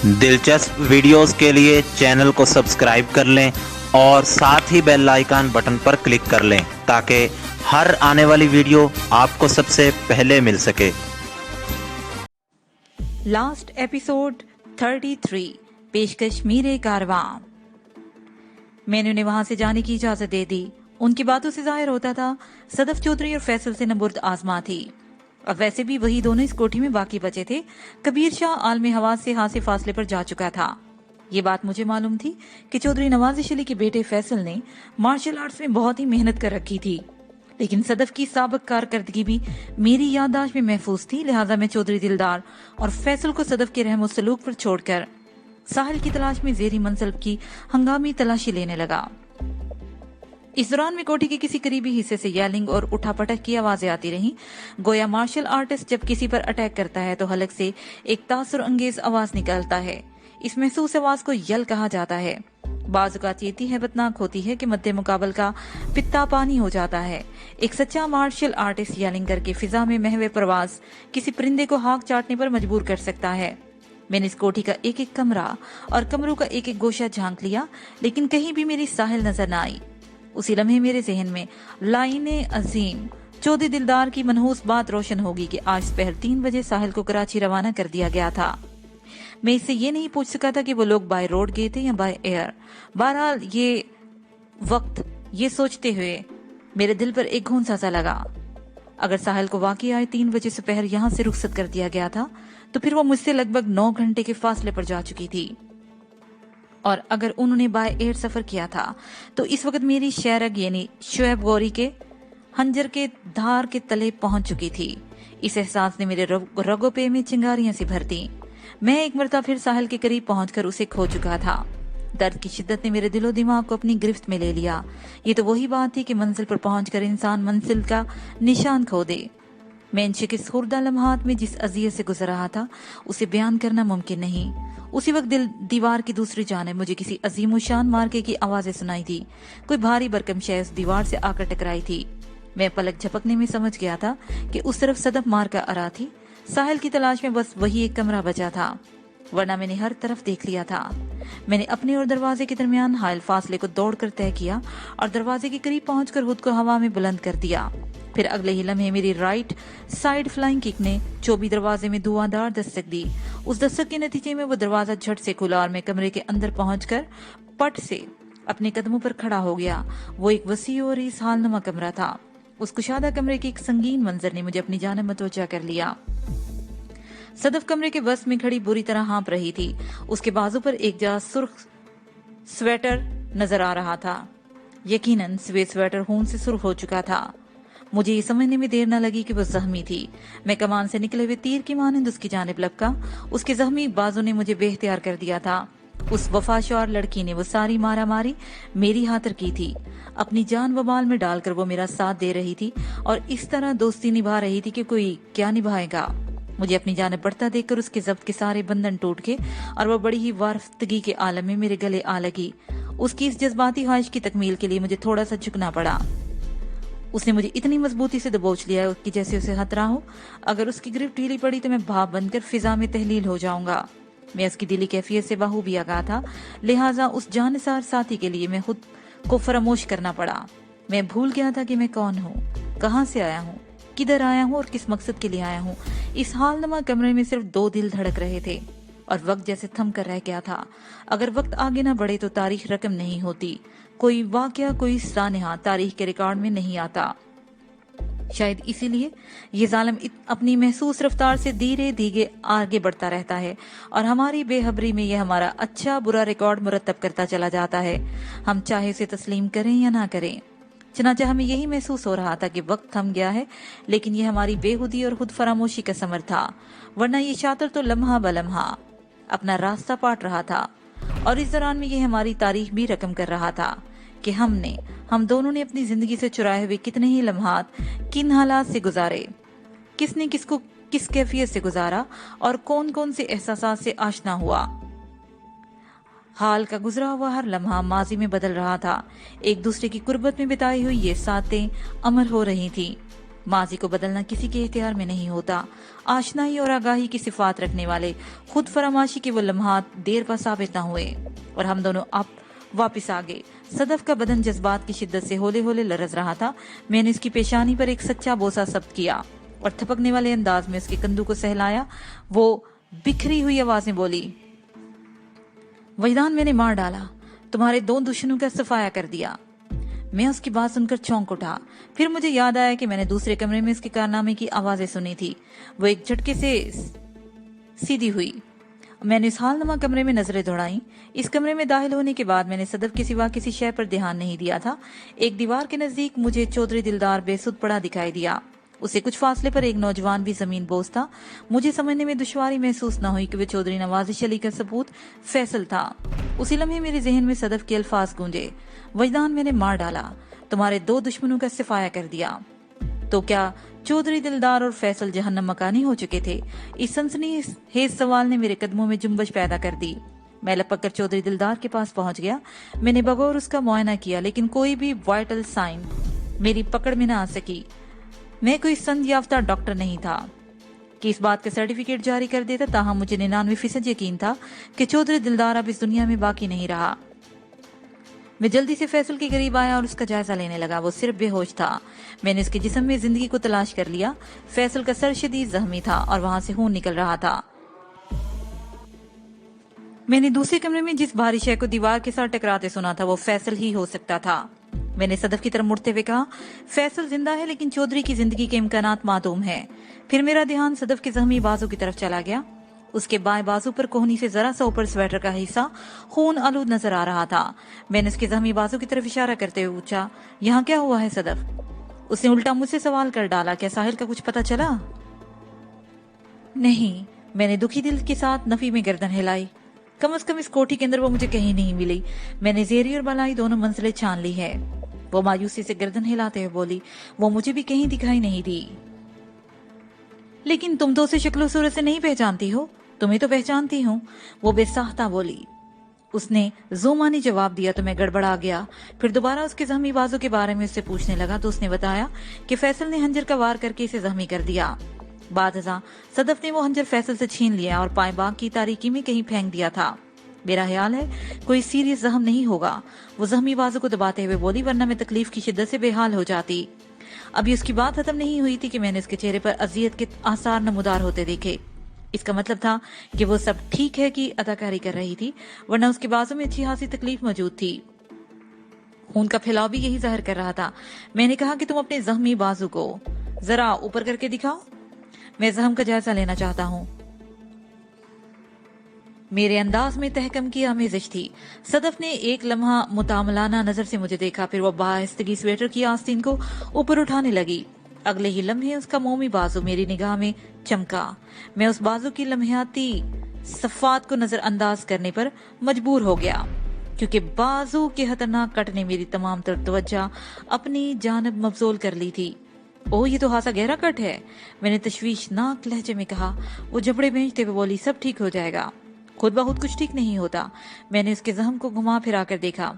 दिलचस्प वीडियोस के लिए चैनल को सब्सक्राइब कर लें और साथ ही बेल आइकन बटन पर क्लिक कर लें ताकि हर आने वाली वीडियो आपको सबसे पहले मिल सके। लास्ट एपिसोड 33 पेशकश मीरे कारवां। मैंने उन्हें वहां से जाने की इजाजत दे दी। उनकी बातों से जाहिर होता था सदफ चौधरी और फैसल से नबुर्द आजमा थी। अब वैसे भी वही दोनों इस कोठी में बाकी बचे थे। कबीर शाह आलम हवास से हाथ से फासले पर जा चुका था। ये बात मुझे मालूम थी कि चौधरी नवाजिश अली के बेटे फैसल ने मार्शल आर्ट्स में बहुत ही मेहनत कर रखी थी, लेकिन सदफ की साबिक कारकर्दगी भी मेरी याददाश्त में महफूज थी। लिहाजा मैं चौधरी दिलदार और फैसल को सदफ के रहम सलूक पर छोड़कर साहिल की तलाश में जेरी मंसलब की हंगामी तलाशी लेने लगा। इस दौरान में कोठी के किसी करीबी हिस्से से यैलिंग और उठापटक की आवाजें आती रहीं। गोया मार्शल आर्टिस्ट जब किसी पर अटैक करता है तो हलक से एक तासुर अंगेज आवाज निकलता है। इस महसूस आवाज को यल कहा जाता है। बाज़ औक़ात ये इतनी हैबतनाक होती है कि मद्दे मुकाबल का पित्ता पानी हो जाता है। एक सच्चा मार्शल आर्टिस्ट यैलिंग करके फिजा में महवे प्रवास किसी परिंदे को हाथ चाटने पर मजबूर कर सकता है। मैंने इस कोठी का एक एक कमरा और कमरों का एक एक गोशा झांक लिया, लेकिन कहीं भी मेरी साहिल नजर न आई। उसी लम्हे मेरे जहन में लाइने अजीम चौधरी दिलदार की मनहूस बात रोशन होगी कि आज दोपहर 3 बजे साहिल को कराची रवाना कर दिया गया था। मैं इससे ये नहीं पूछ सका था कि वो लोग बाय रोड गए थे या बाय एयर। बहरहाल ये सोचते हुए मेरे दिल पर एक घूंसा सा लगा। अगर साहिल को वाकई आज 3 बजे दोपहर यहाँ से रुखसत कर दिया गया था तो फिर वो मुझसे लगभग 9 घंटे के फासले पर जा चुकी थी, और अगर उन्होंने बाय एयर सफर किया था तो इस वक्त मेरी शहरग यानी शुएब गौरी के हंजर के धार के तले पहुंच चुकी थी। इस एहसास ने मेरे रगों पे में चिंगारियां सी भर दी। मैं एक मरतबा फिर साहिल के करीब पहुंचकर उसे खो चुका था। दर्द की शिद्दत ने मेरे दिलो दिमाग को अपनी गिरफ्त में ले लिया। ये तो वही बात थी कि मंजिल पर पहुंचकर इंसान मंजिल का निशान खो दे। मैं इन शिकस्त खुर्दा लम्हात में जिस अजियत से गुजर रहा था उसे बयान करना मुमकिन नहीं। उसी वक्त दीवार की दूसरी जानिब मुझे किसी अजीम शान मार्के की आवाजें सुनाई थी। कोई भारी भरकम शय उस दीवार से आकर टकराई थी। मैं पलक झपकने में समझ गया था कि उस तरफ सदफ मार का अरा थी। साहिल की तलाश में बस वही एक कमरा बचा था, वरना मैंने हर तरफ देख लिया था। मैंने अपने और दरवाजे के दरमियान हायल फासले को दौड़कर तय किया और दरवाजे के करीब पहुंचकर खुद को हवा में बुलंद कर दिया। फिर अगले ही लम्हे मेरी राइट साइड फ्लाइंग किक ने चौबी दरवाजे में धुआंधार दस्तक दी। उस दस्तक के नतीजे में वो दरवाजा झट से खुला और मैं कमरे के अंदर पहुंचकर पट से अपने कदमों पर खड़ा हो गया। वो एक वसी और इस हालनुमा कमरा था। उस कुशादा कमरे के एक संगीन मंजर ने मुझे अपनी जानिब मतवज्जा कर लिया। सदफ कमरे के बस में खड़ी बुरी तरह हाँप रही थी। उसके बाजू पर एक जा सुर्ख स्वेटर नजर आ रहा था। यकीनन सफेद स्वेटर खून से सुर्ख हो चुका था। मुझे ये समझने में देर न लगी कि वो जख्मी थी। मैं कमान से निकले हुए तीर की मानंद उसकी जानिब लपका। उसके जख्मी बाजू ने मुझे बेख्तियार कर दिया था। उस वफाशौर लड़की ने वो सारी मारा मारी मेरी खातिर की थी। अपनी जान वबाल में डालकर वो मेरा साथ दे रही थी और इस तरह दोस्ती निभा रही थी कि कोई क्या निभाएगा। मुझे अपनी जानिब बढ़ता देखकर उसके जब्त के सारे बंधन टूट गए और वो बड़ी ही वारफ्तगी के आलम में मेरे गले आ लगी। उसकी इस जज्बाती ख्वाहिश की तकमील के लिए मुझे थोड़ा सा झुकना पड़ा। उसने मुझे इतनी मजबूती से दबोच लिया कि जैसे उसे खतरा हो। अगर उसकी गिरफ्त ढीली पड़ी तो मैं भाप बनकर फिजा में तहलील हो जाऊंगा। मैं उसकी दिली कैफियत से बाहूबी आगाह था, लिहाजा उस जानसार साथी के लिए मैं खुद को फरामोश करना पड़ा। मैं भूल गया था कि मैं कौन हूँ, कहाँ से आया हूँ, किधर आया हूँ और किस मकसद के लिए आया हूँ। इस हालनुमा कमरे में सिर्फ 2 दिल धड़क रहे थे और वक्त जैसे थम कर रह गया था। अगर वक्त आगे न बढ़े तो तारीख रकम नहीं होती। कोई वाकया, कोई सानहा तारीख के रिकॉर्ड में नहीं आता। शायद इसीलिए ये जालिम अपनी महसूस रफ्तार से धीरे धीरे आगे बढ़ता रहता है और हमारी बेखबरी में यह हमारा अच्छा बुरा रिकॉर्ड मुरतब करता चला जाता है, हम चाहे उसे तस्लीम करें या ना करें। चनाचा हमें यही महसूस हो रहा था कि वक्त थम गया है, लेकिन यह हमारी बेखुदी और खुद फरामोशी का समर था, वरना ये शातिर तो लम्हा बलम्हा अपना रास्ता पाट रहा था। और इस दौरान में यह हमारी तारीख भी रकम कर रहा था कि हम दोनों ने अपनी जिंदगी से चुराए हुए कितने ही लम्हात किन हालात से गुजारे, किसने किसको किस कैफियत से गुजारा और कौन कौन से एहसासात से आशना हुआ। हाल का गुजरा हुआ हर लम्हा माजी में बदल रहा था। एक दूसरे की कुर्बत में बिताई हुई ये सातें अमर हो रही थी। माजी को बदलना किसी के इख्तियार में नहीं होता। आशनाई और आगाही की सिफात रखने वाले खुद फरामाशी के वो लम्हात देर पर साबित न हुए और हम दोनों अब वापस आ गए। सदफ का बदन जज्बात की शिद्दत से होले होले लरज रहा था। मैंने उसकी पेशानी पर एक सच्चा बोसा जब्त किया और थपकने वाले अंदाज में उसके कंधों को सहलाया। वो बिखरी हुई आवाज में बोली, वजदान मैंने मार डाला, तुम्हारे 2 दुश्मनों का सफाया कर दिया। मैं उसकी बात सुनकर चौंक उठा। फिर मुझे याद आया कि मैंने दूसरे कमरे में उसके कारनामे की आवाजें सुनी थी। वो एक झटके से सीधी हुई। मैंने इस हालनुमा कमरे में नजरें दौड़ाई। इस कमरे में दाखिल होने के बाद मैंने सदफ के सिवा किसी शय पर ध्यान नहीं दिया था। एक दीवार के नजदीक मुझे चौधरी दिलदार बेसुध पड़ा दिखाई दिया। उसे कुछ फासले पर एक नौजवान भी जमीन बोस था। मुझे समझने में दुश्वारी महसूस न हुई कि वह चौधरी नवाजिश अली का सबूत फैसल था। उसी लम्हे मेरे जहन में सदफ के अल्फाज गूंजे, वजदान मैंने मार डाला, तुम्हारे 2 दुश्मनों का सफाया कर दिया। तो क्या चौधरी दिलदार और फैसल जहन्नम मकानी हो चुके थे? इस सनसनीखेज सवाल ने मेरे कदमों में जुम्बश पैदा कर दी। मैं लपक कर चौधरी दिलदार के पास पहुंच गया। मैंने बगौर उसका मुआयना किया, लेकिन कोई भी वाइटल साइन मेरी पकड़ में न आ सकी। मैं कोई संद याफ्ता डॉक्टर नहीं था कि इस बात का सर्टिफिकेट जारी कर देता, ताहम मुझे 99% यकीन था कि चौधरी दिलदार अब इस दुनिया में बाकी नहीं रहा। मैं जल्दी से फैसल के करीब आया और उसका जायजा लेने लगा। वो सिर्फ बेहोश था। मैंने उसके जिस्म में जिंदगी को तलाश कर लिया। फैसल का सर शदीद जख्मी था और वहां से खून निकल रहा था। मैंने दूसरे कमरे में जिस भारी शय को दीवार के साथ टकराते सुना था वो फैसल ही हो सकता था। मैंने सदफ की तरफ मुड़ते हुए कहा, फैसल जिंदा है लेकिन चौधरी की जिंदगी के इम्कानात मादूम है। फिर मेरा ध्यान सदफ के जख्मी बाजू की तरफ चला गया। उसके बाएं बाजू पर कोहनी से जरा सा ऊपर स्वेटर का हिस्सा खून आलूद नजर आ रहा था। मैंने उसके जख्मी बाजू की तरफ इशारा करते हुए पूछा, यहाँ क्या हुआ है सदफ? उसने उल्टा मुझसे सवाल कर डाला, क्या साहिल का कुछ पता चला? नहीं, मैंने दुखी दिल के साथ नफी में गर्दन हिलाई। कम से कम इस कोठी के अंदर वो मुझे कहीं नहीं मिली। मैंने जेरी और बलाई दोनों मंजिलें छान ली है। वो मायूसी से गर्दन हिलाते हुए बोली, वो मुझे भी कहीं दिखाई नहीं दी। लेकिन तुम तो उसे शक्लो सूरत से नहीं पहचानती हो। तुम्हें तो पहचानती हूँ, वो बेसाहता बोली। उसने जोमानी जवाब दिया तो मैं गड़बड़ा गया। फिर दोबारा उसके जख्मी बाजू के बारे में उससे पूछने लगा तो उसने बताया कि फैसल ने हंजर का वार करके इसे जख्मी कर दिया। बादजा सदफ ने वो हंजर फैसल से छीन लिया और पाए बाग की तारीकी में कहीं फेंक दिया था। मेरा ख्याल है कोई सीरियस जख्म नहीं होगा। वो जख्मी बाजू को दबाते हुए बोली, वरना मैं तकलीफ की शिद्दत से बेहाल हो जाती। अभी उसकी बात खत्म नहीं हुई थी कि मैंने उसके चेहरे पर अजियत के आसार नमूदार होते देखे। इसका मतलब था कि वो सब ठीक है कि अदाकारी कर रही थी, वरना उसके बाजू में अच्छी खासी तकलीफ मौजूद थी। खून का फैलाव भी यही जाहिर कर रहा था। मैंने कहा कि तुम अपने जख्मी बाजू को जरा ऊपर करके दिखाओ, मैं जख्म का जायजा लेना चाहता हूँ। मेरे अंदाज में तहकम की आमेजिश थी। सदफ ने एक लम्हा मुतामलाना नजर से मुझे देखा, फिर वो बाहिस्तगी स्वेटर की आस्तीन को ऊपर उठाने लगी। अगले ही लम्हे उसका मोमी बाजू मेरी निगाह में चमका। मैं उस बाजू की लम्हाती सफात को नजरअंदाज करने पर मजबूर हो गया, क्योंकि बाजू के खतरनाक कट ने मेरी तमाम तर तवज्जो अपनी जानब मबजूल कर ली थी। ओह, ये तो खासा गहरा कट है, मैंने तशवीशनाक लहजे में कहा। वो जबड़े भेजते हुए बोली, सब ठीक हो जाएगा। खुद ब खुद कुछ ठीक नहीं होता। मैंने उसके जख्म को घुमा फिरा कर देखा।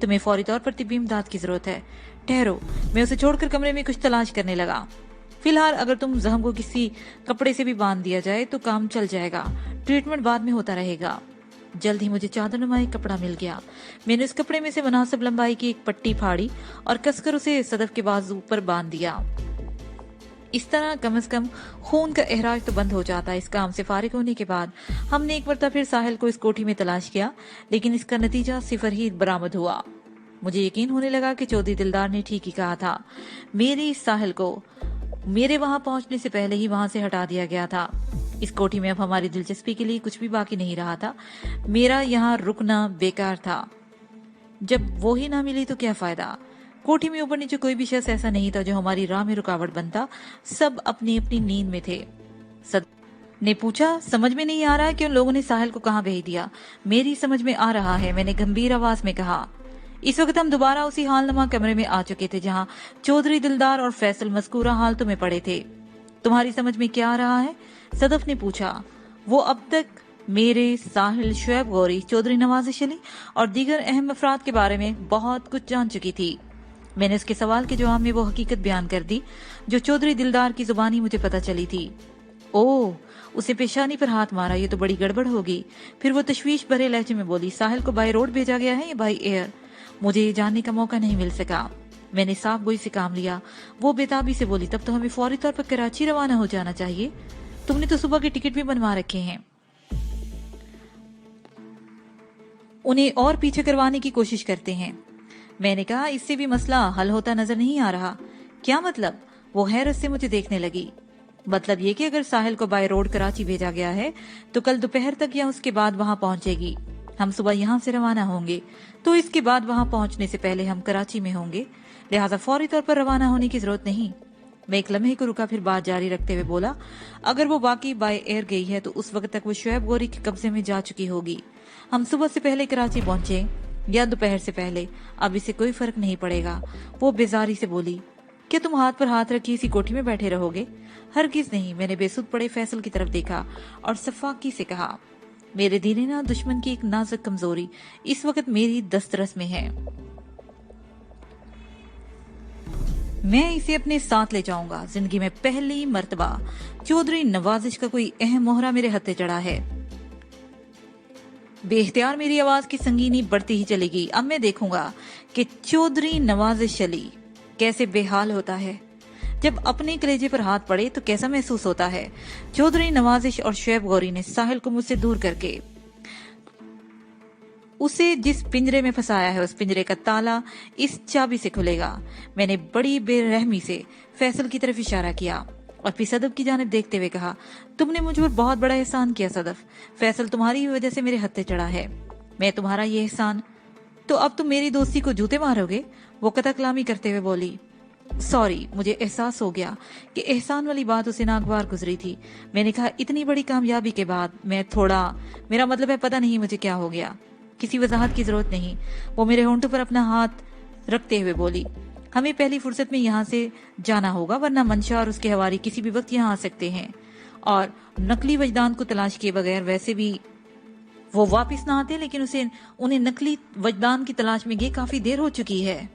तुम्हें फौरी तौर पर तिब्बी इमदाद की जरूरत है। ठहरो। मैं उसे छोड़कर कमरे में कुछ तलाश करने लगा। फिलहाल अगर तुम जख्म को किसी कपड़े से भी बांध दिया जाए तो काम चल जाएगा, ट्रीटमेंट बाद में होता रहेगा। जल्द ही मुझे चादर नुमा एक कपड़ा मिल गया। मैंने उस कपड़े में से मुनासिब लंबाई की एक पट्टी फाड़ी और कसकर उसे सदफ के बाजू पर बांध दिया। इस तरह कम से कम खून का एहराज तो बंद हो जाता। इस काम से फारिग होने के बाद हमने एक मरतबा फिर साहिल को इस कोठी में तलाश किया, लेकिन इसका नतीजा सिफर ही बरामद हुआ। मुझे यकीन होने लगा कि चौधरी दिलदार ने ठीक ही कहा था। मेरी साहिल को मेरे वहां पहुंचने से पहले ही वहां से हटा दिया गया था। इस कोठी में अब हमारी दिलचस्पी के लिए कुछ भी बाकी नहीं रहा था। मेरा यहाँ रुकना बेकार था। जब वो ही ना मिली तो क्या फायदा। कोठी में ऊपर नीचे कोई भी शख्स ऐसा नहीं था जो हमारी राह में रुकावट बनता। सब अपनी अपनी नींद में थे। ने पूछा, समझ में नहीं आ रहा कि उन लोगों ने साहिल को कहाँ भेज दिया। मेरी समझ में आ रहा है, मैंने गंभीर आवाज में कहा। इस वक्त हम दोबारा उसी हालनुमा कमरे में आ चुके थे जहाँ चौधरी दिलदार और फैसल मज़कूरा हालतों में पड़े थे। तुम्हारी समझ में क्या आ रहा है? सदफ ने पूछा। वो अब तक मेरे, साहिल, शुएब गौरी, चौधरी नवाजिश अली और दीगर अहम अफराद के बारे में बहुत कुछ जान चुकी थी। मैंने उसके सवाल के जवाब में वो हकीकत बयान कर दी जो चौधरी दिलदार की जुबानी मुझे पता चली थी। ओह, उसे पेशानी पर हाथ मारा, ये तो बड़ी गड़बड़ होगी। फिर वो तशवीश भरे लहजे में बोली, साहिल को बाय रोड भेजा गया है या बाय एयर? मुझे ये जानने का मौका नहीं मिल सका। मैंने साफ गोई से काम लिया। वो बेताबी से बोली, तब तो हमें फौरी तौर पर कराची रवाना हो जाना चाहिए। तुमने तो सुबह के टिकट भी बनवा रखे हैं। उन्हें और पीछे करवाने की कोशिश करते हैं। मैंने कहा, इससे भी मसला हल होता नजर नहीं आ रहा। क्या मतलब? वो हैरत से मुझे देखने लगी। मतलब ये कि अगर साहिल को बाय रोड कराची भेजा गया है तो कल दोपहर तक या उसके बाद वहां पहुंचेगी। हम सुबह यहाँ से रवाना होंगे तो इसके बाद वहां पहुंचने से पहले हम कराची में होंगे, लिहाजा फौरी तौर पर रवाना होने की जरूरत नहीं। मैं एक लम्हे को रुका, फिर बात जारी रखते हुए बोला, अगर वो वाकई बाय एयर गई है तो उस वक्त तक वो शुएब गौरी के कब्जे में जा चुकी होगी। हम सुबह से पहले कराची पहुंचे या दोपहर से पहले, अब इससे कोई फर्क नहीं पड़ेगा। वो बेजारी से बोली, क्या तुम हाथ पर हाथ रखी इसी कोठी में बैठे रहोगे? हरगिज नहीं। मैंने बेसुध पड़े फैसल की तरफ देखा और सफाकी से कहा, मेरे दीने ना दुश्मन की एक नाजुक कमजोरी इस वक्त मेरी दस्तरस में है। मैं इसे अपने साथ ले जाऊंगा। जिंदगी में पहली मर्तबा चौधरी नवाजिश का कोई अहम मोहरा मेरे हत्थे चढ़ा है। बेख्तियार मेरी आवाज की संगीनी बढ़ती ही चलेगी। अब मैं देखूंगा कि चौधरी नवाजिश अली कैसे बेहाल होता है। जब अपने कलेजे पर हाथ पड़े तो कैसा महसूस होता है। चौधरी नवाजिश और शुएब गौरी ने साहिल को मुझसे दूर करके उसे जिस पिंजरे में फंसाया है उस पिंजरे का ताला इस चाबी से खुलेगा। मैंने बड़ी बेरहमी से फैसल की तरफ इशारा किया और फिर सदफ की जानिब देखते हुए कहा, तुमने मुझ पर बहुत बड़ा एहसान किया सदफ। फैसल तुम्हारी वजह से मेरे हत्थे चढ़ा है। मैं तुम्हारा ये एहसान, तो अब तुम मेरी दोस्ती को जूते मारोगे? वो कतकलामी करते हुए बोली, सॉरी, मुझे एहसास हो गया कि एहसान वाली बात उसे नागवार गुजरी थी। मैंने कहा, इतनी बड़ी कामयाबी के बाद मैं थोड़ा, मेरा मतलब है पता नहीं मुझे क्या हो गया। किसी वजाहत की जरूरत नहीं। वो मेरे होंठों पर अपना हाथ रखते हुए बोली, हमें पहली फुर्सत में यहाँ से जाना होगा, वरना मंशा और उसके हवारी किसी भी वक्त यहाँ आ सकते हैं। और नकली वजदान को तलाश किए बगैर वैसे भी वो वापस ना आते, लेकिन उन्हें नकली वजदान की तलाश में ये काफी देर हो चुकी है।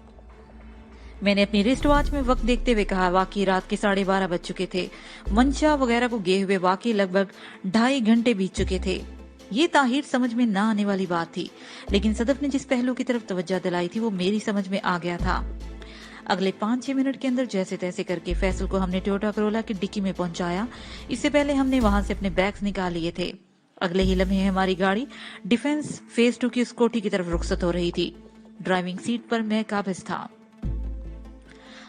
मैंने अपनी रिस्ट वॉच में वक्त देखते हुए कहा, वाकई रात के 12:30 बज चुके थे। मंशा वगैरह को गए हुए वाकई लगभग 2.5 घंटे बीत चुके थे। ये ताहिर समझ में ना आने वाली बात थी, लेकिन सदफ ने जिस पहलू की तरफ तवज्जो दिलाई थी वो मेरी समझ में आ गया था। अगले 5-6 मिनट के अंदर जैसे तैसे करके फैसल को हमने टोयोटा करोला की डिक्की में पहुंचाया। इससे पहले हमने वहां से अपने बैग्स निकाल लिए थे। अगले ही लम्हे हमारी गाड़ी डिफेंस फेज 2 की उस कोठी की तरफ रुखसत हो रही थी। ड्राइविंग सीट पर मैं काबिज था।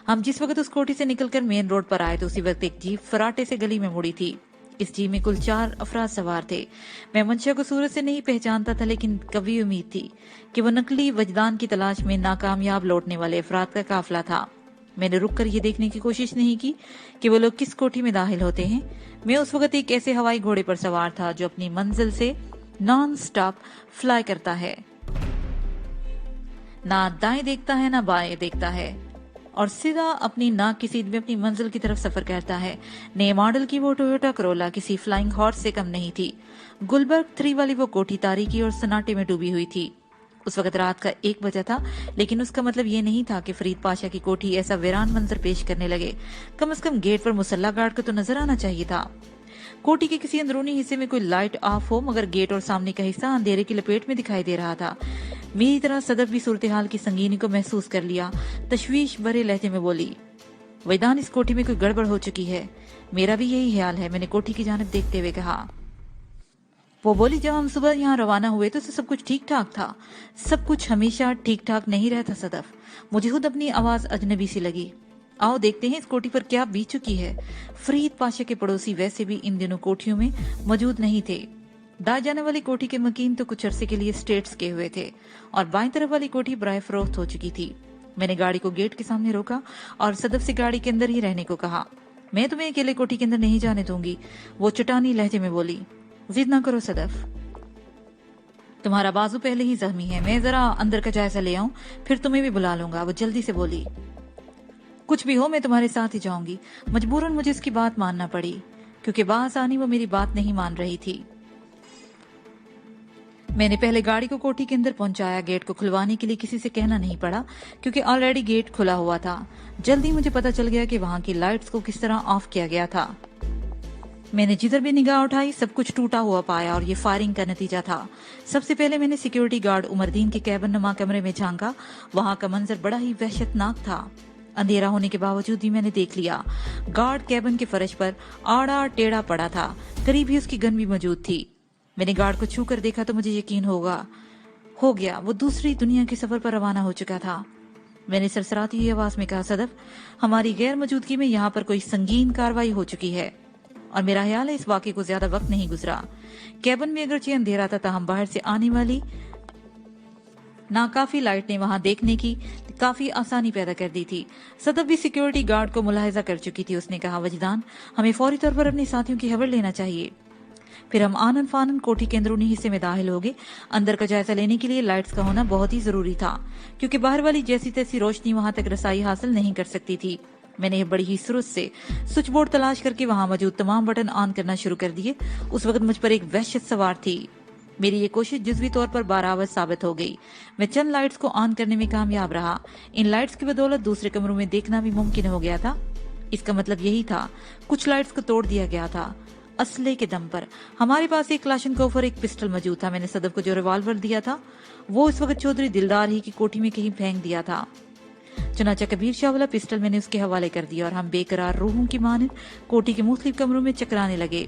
हम जिस वक्त उस कोठी से निकलकर मेन रोड पर आए तो उसी वक्त एक जीप फराटे से गली में मुड़ी थी। इस जीप में कुल 4 अफराद सवार थे। मैं मंशा को सूरत से नहीं पहचानता था, लेकिन कभी उम्मीद थी कि वो नकली वजदान की तलाश में नाकामयाब लौटने वाले अफराद का काफिला था। मैंने रुक कर ये देखने की कोशिश नहीं की कि वो लोग किस कोठी में दाखिल होते हैं। मैं उस वक्त एक ऐसे हवाई घोड़े पर सवार था जो अपनी मंजिल से नॉन स्टॉप फ्लाई करता है, ना दाएं देखता है ना बाएं देखता है, और सीधा अपनी नाक की सीध में अपनी मंजिल की तरफ सफर करता है। नए मॉडल की वो टोयोटा करोला किसी फ्लाइंग हॉर्स से कम नहीं थी। गुलबर्ग 3 वाली वो कोठी तारीकी और सन्नाटे में डूबी हुई थी। उस वक्त रात का 1 बजा था, लेकिन उसका मतलब ये नहीं था कि फरीद पाशा की कोठी ऐसा वीरान मंजर पेश करने लगे। कम से कम गेट पर मुसल्ला गार्ड को तो नजर आना चाहिए था। कोठी के किसी अंदरूनी हिस्से में कोई लाइट ऑफ हो, मगर गेट और सामने का हिस्सा अंधेरे की लपेट में दिखाई दे रहा था। मेरी तरह सदफ भी सूरत हाल की संगीनी को महसूस कर लिया। तशवीश भरे लहजे में बोली, वैदान, इस कोठी में कोई गड़बड़ हो चुकी है। मेरा भी यही ख्याल है। मैंने कोठी की जानिब देखते हुए कहा। वो बोली, जब हम सुबह यहाँ रवाना हुए तो सब कुछ ठीक ठाक था। सब कुछ हमेशा ठीक ठाक नहीं रहता सदफ। मुझे खुद अपनी आवाज अजनबी सी लगी। आओ देखते हैं इस कोठी पर क्या बीत चुकी है। फरीद पाशा के पड़ोसी वैसे भी इन दिनों कोठियों में मौजूद नहीं थे। दाएं जाने वाली कोठी के मकीन तो कुछ अरसे के लिए स्टेट्स के हुए थे और बाएं तरफ वाली कोठी बराए फरोख्त हो चुकी थी। मैंने गाड़ी को गेट के सामने रोका और सदफ से गाड़ी के अंदर ही रहने को कहा। मैं तुम्हें अकेले कोठी के अंदर नहीं जाने दूंगी, वो चटानी लहजे में बोली। जिद ना करो सदफ, तुम्हारा बाजू पहले ही जख्मी है। मैं जरा अंदर का जायजा ले आऊं, फिर तुम्हें भी बुला लूंगा। वो जल्दी से बोली। कुछ भी हो, मैं तुम्हारे साथ ही जाऊंगी। मजबूरन मुझे उसकी बात मानना पड़ी, क्योंकि बासानी वो मेरी बात नहीं मान रही थी। मैंने पहले गाड़ी को कोठी के अंदर पहुंचाया। गेट को खुलवाने के लिए किसी से कहना नहीं पड़ा क्योंकि ऑलरेडी गेट खुला हुआ था। जल्दी मुझे पता चल गया कि वहां की लाइट्स को किस तरह ऑफ किया गया था। मैंने जिधर भी निगाह उठाई सब कुछ टूटा हुआ पाया और ये फायरिंग का नतीजा था। सबसे पहले मैंने सिक्योरिटी गार्ड उमरदीन के कैबिन नुमा कमरे में झांका। वहां का मंजर बड़ा ही वहशतनाक था। अंधेरा होने के बावजूद भी मैंने देख लिया, गार्ड कैबिन के फर्श पर आड़ा टेढ़ा पड़ा था। करीब ही उसकी गन भी मौजूद थी। मैंने गार्ड को छू कर देखा तो मुझे यकीन हो गया वो दूसरी दुनिया के सफर पर रवाना हो चुका था। मैंने सरसराती हुई आवाज में कहा, सदफ, हमारी गैर मौजूदगी में यहाँ पर कोई संगीन कार्रवाई हो चुकी है और मेरा ख्याल है इस वाकये को ज्यादा वक्त नहीं गुजरा। कैबिन में अगरचे अंधेरा था ताहम बाहर से आने वाली नाकाफी लाइट ने वहां देखने की काफी आसानी पैदा कर दी थी। सदफ भी सिक्योरिटी गार्ड को मुलाहिजा कर चुकी थी। उसने कहा, वजदान, हमें फौरी तौर पर अपने साथियों की खबर लेना चाहिए। फिर हम आनन फानन कोठी के अंदरूनी हिस्से में दाखिल हो गए। अंदर का जायजा लेने के लिए लाइट्स का होना बहुत ही जरूरी था क्योंकि बाहर वाली जैसी तैसी रोशनी वहां तक रसाई हासिल नहीं कर सकती थी। मैंने बड़ी ही सुरुत से स्विच बोर्ड तलाश करके वहां मौजूद तमाम बटन ऑन करना शुरू कर दिए। उस वक्त मुझ पर एक वहशत सवार थी। मेरी ये कोशिश जुज़वी तौर पर बराबर साबित हो गई। मैं चंद लाइट्स को ऑन करने में कामयाब रहा। इन लाइट्स की बदौलत दूसरे कमरों में देखना भी मुमकिन हो गया था। इसका मतलब यही था, कुछ लाइट्स को तोड़ दिया गया था असले के दम पर। हमारे पास एक क्लाशनकोफ और एक पिस्टल मौजूद था। मैंने सदफ को जो रिवॉल्वर दिया था वो इस वक्त चौधरी दिलदार ही की कोठी में कहीं फेंक दिया था। चुनाचा कबीर शाह वाला पिस्टल मैंने उसके हवाले कर दिया और हम बेकरार रूहों की मानिंद कोठी के मुख्तलिफ कमरों में चकराने लगे।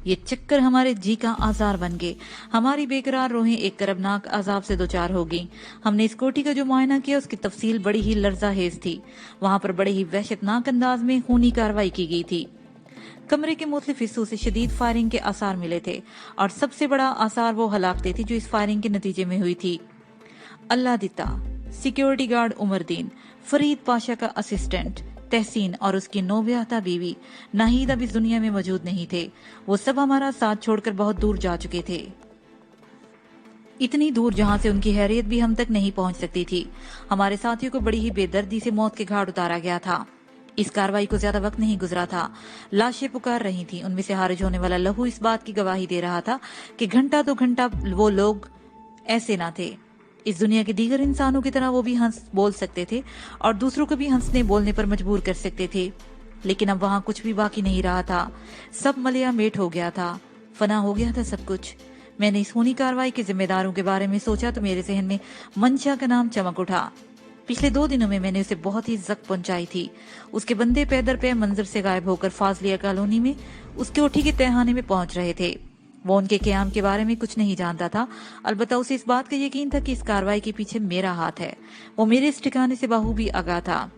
ये चक्कर हमारे जी का आजार बन गए। हमारी बेकरार रूहें एक करबनाक अजाब से दोचार हो गईं। हमने इस कोठी का जो मुआयना किया उसकी तफसील बड़ी ही लर्जाहेज थी। वहां पर बड़े ही वहशतनाक अंदाज में खूनी कार्रवाई की गई थी। कमरे के मुख्तलिफ हिस्सों से शदीद फायरिंग के आसार मिले थे और सबसे बड़ा आसार वो हलाकतें थी जो इस फायरिंग के नतीजे में हुई थी। अल्लाह दिता, सिक्योरिटी गार्ड उमरदीन, फरीद पाशा का असिस्टेंट तहसीन और उसकी नौब्याहता बीवी नाहिदा भी इस दुनिया में मौजूद नहीं थे। वो सब हमारा साथ छोड़कर बहुत दूर जा चुके थे, इतनी दूर जहां से उनकी हैरियत भी हम तक नहीं पहुंच सकती थी। हमारे साथियों को बड़ी ही बेदर्दी से मौत के घाट उतारा गया था। इस कार्रवाई को ज्यादा वक्त नहीं गुजरा था। लाशें पुकार रही थीं। उनमें से खारिज होने वाला लहू इस बात की गवाही दे रहा था कि घंटा तो घंटा वो लोग ऐसे ना थे। इस दुनिया के दीगर इंसानों की तरह वो भी हंस बोल सकते थे और दूसरों को भी हंसने बोलने पर मजबूर कर सकते थे, लेकिन अब वहां कुछ भी बाकी नहीं रहा था। सब मलिया मेट हो गया था, फना हो गया था सब कुछ। मैंने इस खूनी कार्रवाई के जिम्मेदारों के बारे में सोचा तो मेरे जहन में मंशा का नाम चमक उठा। पिछले 2 दिनों में मैंने उसे बहुत ही जख्म पहुंचाई थी। उसके बंदे पैदर पे मंजर से गायब होकर फाजलिया कॉलोनी में उसके कोठी के तहखाने में पहुंच रहे थे। वो उनके क़याम के बारे में कुछ नहीं जानता था, अलबत्ता उसे इस बात का यकीन था कि इस कार्रवाई के पीछे मेरा हाथ है। वो मेरे इस ठिकाने से बाहू भी आगाह था।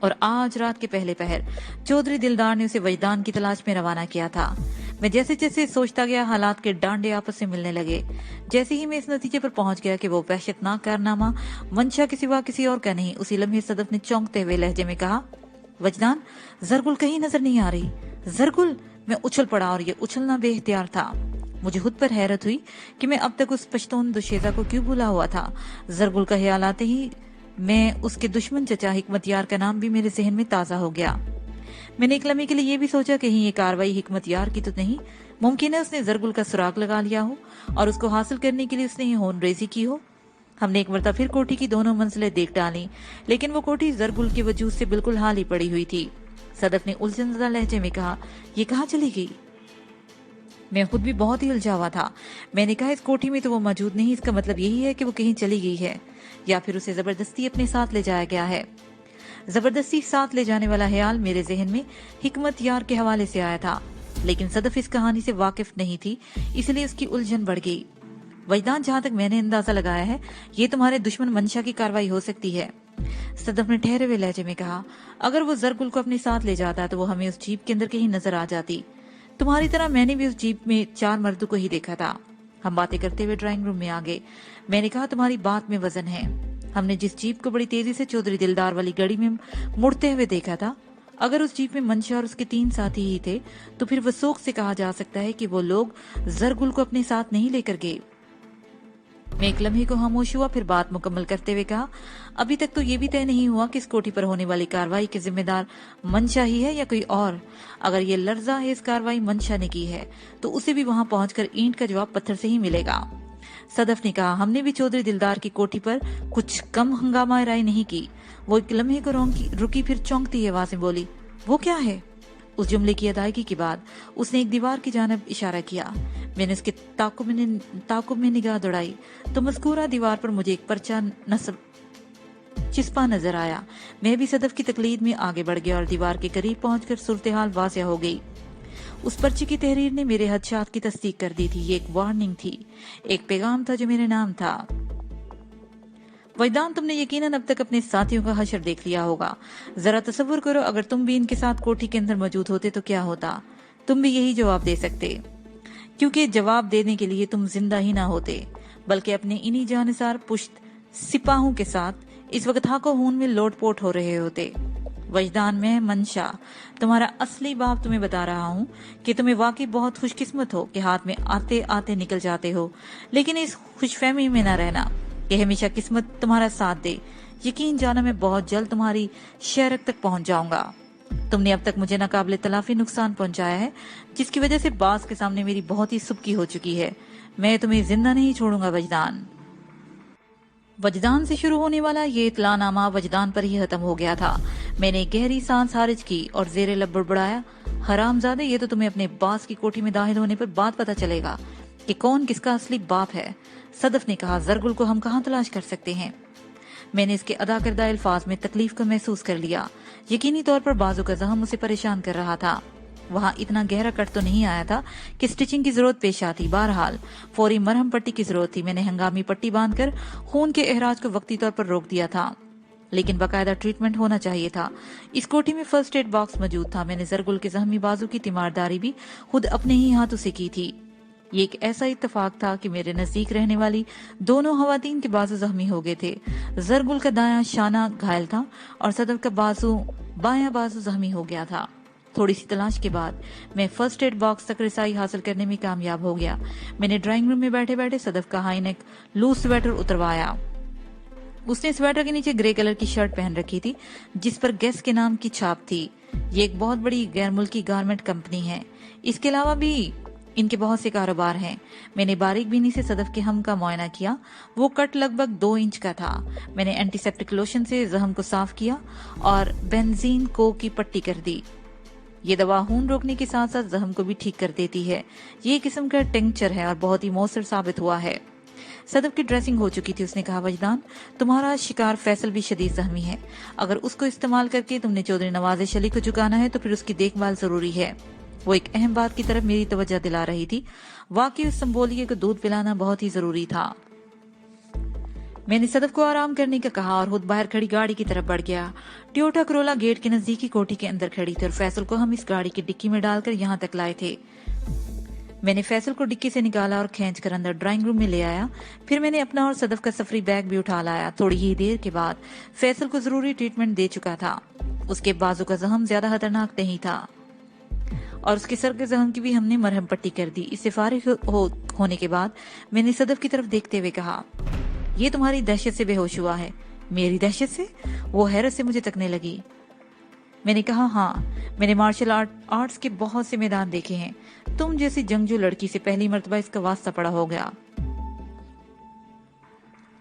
और आज रात के पहले पहर चौधरी दिलदार ने उसे वजदान की तलाश में रवाना किया था। मैं जैसे जैसे सोचता गया हालात के डांडे आपस से मिलने लगे। जैसे ही मैं इस नतीजे पर पहुंच गया कि वो वहशतनाक कारनामा मंशा के सिवा किसी और का नहीं, उसी लम्हे सदफ ने चौंकते हुए लहजे में कहा, वजदान, जरगुल कहीं नजर नहीं आ रही। जरगुल! मैं उछल पड़ा और ये उछलना बेइख्तियार था। मुझे खुद पर हैरत हुई कि मैं अब तक उस पश्तून दुशेजा को क्यों भूला हुआ था। जरगुल का ख्याल आते ही मैं उसके दुश्मन चचा हिकमतयार का नाम भी मेरे जहन में ताजा हो गया। मैंने एक लम्हे के लिए ये भी सोचा कहीं ये कार्रवाई हिकमतयार की तो नहीं। मुमकिन है उसने जरगुल का सुराग लगा लिया हो और उसको हासिल करने के लिए उसने ये होन रेजी की हो। हमने एक मरतबा फिर कोठी की दोनों मंजिलें देख डाली, लेकिन वो कोठी जरगुल के वजूद से बिल्कुल खाली पड़ी हुई थी। सदफ ने उलझनज़दा लहजे में कहा, ये कहाँ चली गई? मैं खुद भी बहुत ही उलझा हुआ था। मैंने कहा, इस कोठी में तो वो मौजूद नहीं। इसका मतलब यही है कि वो कहीं चली गई है या फिर उसे जबरदस्ती अपने साथ ले जाया गया है। जबरदस्ती साथ ले जाने वाला ख्याल मेरे जहन में हिकमत यार के हवाले से आया था, लेकिन सदफ इस कहानी से वाकिफ नहीं थी, इसलिए उसकी उलझन बढ़ गई। वजदान, जहां तक मैंने अंदाजा लगाया है, ये तुम्हारे दुश्मन मंशा की कार्रवाई हो सकती है। सदफ ने ठहरे हुए लहजे में कहा, अगर वो जरगुल को अपने साथ ले जाता तो वो हमें उस जीप के अंदर कहीं नजर आ जाती। तुम्हारी तरह मैंने भी उस जीप में 4 मर्दों को ही देखा था। हम बातें करते हुए ड्राइंग रूम में आ गए। मैंने कहा, तुम्हारी बात में वजन है। हमने जिस जीप को बड़ी तेजी से चौधरी दिलदार वाली गड़ी में मुड़ते हुए देखा था, अगर उस जीप में मंशा और उसके 3 साथी ही थे तो फिर वसूख से कहा जा सकता है कि वो लोग जरगुल को अपने साथ नहीं लेकर गए। मैं एक लम्हे को खामोश हुआ, फिर बात मुकम्मल करते हुए कहा, अभी तक तो ये भी तय नहीं हुआ कि इस कोठी पर होने वाली कार्रवाई के जिम्मेदार मंशा ही है या कोई और। अगर ये लर्जा है इस कार्रवाई मंशा ने की है तो उसे भी वहां पहुंचकर ईंट का जवाब पत्थर से ही मिलेगा। सदफ ने कहा, हमने भी चौधरी दिलदार की कोठी पर कुछ कम हंगामा राय नहीं की। वो एक लम्हे को रुकी, फिर चौंकती आवाज में बोली, वो क्या है? उस जुमले की अदायगी के बाद उसने एक दीवार की जानब इशारा किया। मैंने उसके ताकुब में निगाह दौड़ाई तो मज़कूरा दीवार पर मुझे एक पर्चा नस्ब चिस्पा नजर आया। मैं भी सदफ की तकलीद में आगे बढ़ गया और दीवार के करीब पहुंचकर सूरत-ए-हाल वाज़िह हो गई। उस पर्चे की तहरीर ने मेरे हदशात की तस्दीक कर दी थी। ये एक वार्निंग थी, एक पैगाम था जो मेरे नाम था। वजदान, तुमने यकीनन अब तक अपने साथियों का हशर देख लिया होगा। जरा तसव्वुर करो, अगर तुम भी इनके साथ कोठी के अंदर मौजूद होते तो क्या होता। तुम भी यही जवाब दे सकते, क्योंकि जवाब देने के लिए तुम जिंदा ही ना होते, बल्कि अपने इन्हीं जानिसार पुश्त सिपाहों के साथ इस वक्त हाको खून में लोटपोट हो रहे होते। वजदान, में मंशा, तुम्हारा असली बाप तुम्हें बता रहा हूँ कि तुम्हें वाकई बहुत खुशकिस्मत हो कि हाथ में आते आते निकल जाते हो, लेकिन इस खुशफहमी में न रहना कि हमेशा किस्मत तुम्हारा साथ दे। यकीन जाना मैं बहुत जल्द तुम्हारी शहरक तक पहुंच जाऊंगा। तुमने अब तक मुझे नाकाबिले तलाफी नुकसान पहुंचाया है, जिसकी वजह से बास के सामने मेरी बहुत ही सुबकी हो चुकी है। मैं तुम्हें जिंदा नहीं छोड़ूंगा वजदान। वजदान से शुरू होने वाला ये इतलानामा वजदान पर ही खत्म हो गया था। मैंने गहरी सांस खारिज की और जेरे लब बुड़बुड़ाया, हरामजादे, ये तो तुम्हें अपने बास की कोठी में दाखिल होने पर बात पता चलेगा कि कौन किसका असली बाप है। सदफ ने कहा, जरगुल को हम कहाँ तलाश कर सकते हैं? मैंने इसके अदा करदा अल्फाज में तकलीफ को महसूस कर लिया। यकीनी तौर पर बाजू का जख्म उसे परेशान कर रहा था। वहां इतना गहरा कट तो नहीं आया था कि स्टिचिंग की जरूरत पेश आती। बहरहाल फौरी मरहम पट्टी की जरूरत थी। मैंने हंगामी पट्टी बांधकर खून के एहराज को वक्ती तौर पर रोक दिया था, लेकिन बाकायदा ट्रीटमेंट होना चाहिए था। इस कोठी में फर्स्ट एड बॉक्स मौजूद था। मैंने जरगुल के जख्मी बाजू की तीमारदारी भी खुद अपने ही हाथों से की थी। ये एक ऐसा इत्तेफाक था कि मेरे नजदीक रहने वाली दोनों खवातीन के बाजू जख्मी हो गए थे। जरगुल का दायां शाना घायल था और सदफ का बायां बाजू जख्मी हो गया था। थोड़ी सी तलाश के बाद मैं फर्स्ट एड बॉक्स तक रसाई हासिल करने में कामयाब हो गया। मैंने ड्राइंग रूम में बैठे बैठे सदफ का हाई नेक लूज स्वेटर उतरवाया। उसने स्वेटर के नीचे ग्रे कलर की शर्ट पहन रखी थी जिस पर गेस के नाम की छाप थी। ये एक बहुत बड़ी गैर मुल्की गारमेंट कंपनी है। इसके अलावा भी इनके बहुत से कारोबार हैं। मैंने बारीक बीनी से सदफ के हम का मुआयना किया। वो कट लगभग 2 इंच का था। मैंने एंटीसेप्टिक लोशन से जख्म को साफ किया और बेंजीन को की पट्टी कर दी। ये दवा खून रोकने के साथ साथ जख्म को भी ठीक कर देती है। ये किस्म का टिंक्चर है और बहुत ही मौसर साबित हुआ है। सदफ की ड्रेसिंग हो चुकी थी। उसने कहा, वजदान, तुम्हारा शिकार फैसल भी शदीद जख्मी है। अगर उसको इस्तेमाल करके तुमने चौधरी नवाज़ अली को चुकाना है तो फिर उसकी देखभाल जरूरी है। वो एक अहम बात की तरफ मेरी तवज्जो दिला रही थी। वाकई उस संबोलिए को दूध पिलाना बहुत ही जरूरी था। मैंने सदफ को आराम करने का कहा और खुद बाहर खड़ी गाड़ी की तरफ बढ़ गया। टोयोटा करोला गेट के नजदीकी कोठी के अंदर खड़ी थी और फैसल को हम इस गाड़ी की डिक्की में डालकर यहाँ तक लाए थे। मैंने फैसल को डिक्की से निकाला और खींचकर अंदर ड्राइंग रूम में ले आया। फिर मैंने अपना और सदफ का सफरी बैग भी उठा लाया। थोड़ी ही देर के बाद फैसल को जरूरी ट्रीटमेंट दे चुका था। उसके बाजू का जख्म ज्यादा खतरनाक नहीं था और उसके सर के जख्म की भी हमने मरहम पट्टी कर दी। इससे फारिग होने के बाद मैंने सदफ की तरफ देखते हुए कहा, ये तुम्हारी दहशत से बेहोश हुआ है। मेरी दहशत से? वो हैरत से मुझे तकने लगी। मैंने कहा, हाँ, मैंने मार्शल आर्ट्स के बहुत से मैदान देखे हैं। तुम जैसी जंगजू लड़की से पहली मर्तबा इसका वास्ता पड़ा हो गया।